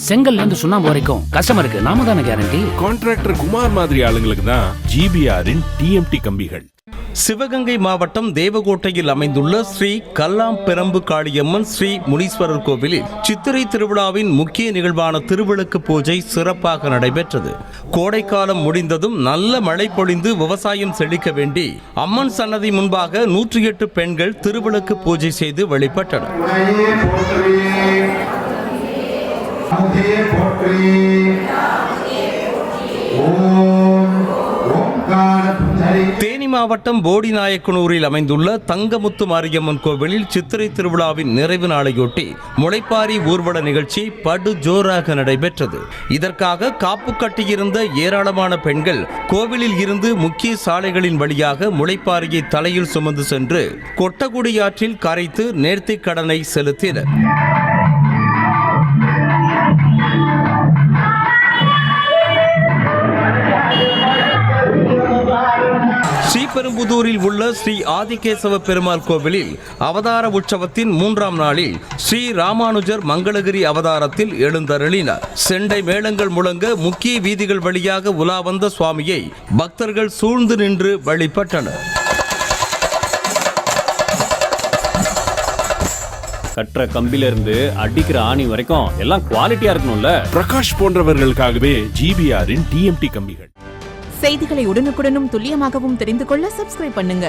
செங்கல்ல இருந்து சுண்ணாம்பு வரைக்கும் கஸ்டமருக்கு நாம தானே கேரண்டி. கான்ட்ராக்டர் குமார் மாதிரி ஆளுங்களுக்கு தான் ஜிபிஆரின் டிஎம்டி கம்பிகள். சிவகங்கை மாவட்டம் தேவகோட்டையில் அமைந்துள்ள ஸ்ரீ கல்லாம் பெரம்பு காளியம்மன் ஸ்ரீ முனீஸ்வரர் கோவிலில் சித்திரை திருவிழாவின் முக்கிய நிகழ்வான திருவிளக்கு பூஜை சிறப்பாக நடைபெற்றது. கோடைக்காலம் முடிந்ததும் நல்ல மழை பொழிந்து விவசாயம் செழிக்க வேண்டி அம்மன் சன்னதி முன்பாக 108 பெண்கள் திருவிளக்கு பூஜை செய்து வழிபட்டனர். தேனி மாவட்டம் போடிநாயக்கனூரில் அமைந்துள்ள தங்கமுத்து மாரியம்மன் கோவிலில் சித்திரை திருவிழாவின் நிறைவு நாளையொட்டி முளைப்பாரி ஊர்வல நிகழ்ச்சி படு ஜோராக நடைபெற்றது. இதற்காக காப்பு கட்டியிருந்த ஏராளமான பெண்கள் கோவிலில் இருந்து முக்கிய சாலைகளின் வழியாக முளைப்பாரியை தலையில் சுமந்து சென்று கொட்டகுடி ஆற்றில் கரைத்து நேர்த்திக் கடனை செலுத்தினர். ஸ்ரீபெரும்புதூரில் உள்ள ஸ்ரீ ஆதிகேசவ பெருமாள் கோவிலில் அவதார உற்சவத்தின் 3ஆம் நாளில் ஸ்ரீ ராமானுஜர் மங்களகிரி அவதாரத்தில் எழுந்தருளினார். செண்டை மேளங்கள் முழங்க முக்கிய வீதிகள் வழியாக உலா வந்த சுவாமியை பக்தர்கள் சூழ்ந்து நின்று வழிபட்டனர். கற்ற கம்பில இருந்து அடிக்கிற ஆணி வரைக்கும் எல்லாம் குவாலிட்டியா இருக்கணும்ல. பிரகாஷ் போன்றவர்களுக்காகவே ஜிபிஆரின் டிஎம்டி கம்பிகள். செய்திகளை உடனுக்குடனும் துல்லியமாகவும் தெரிந்து கொள்ள சப்ஸ்கிரைப் பண்ணுங்க.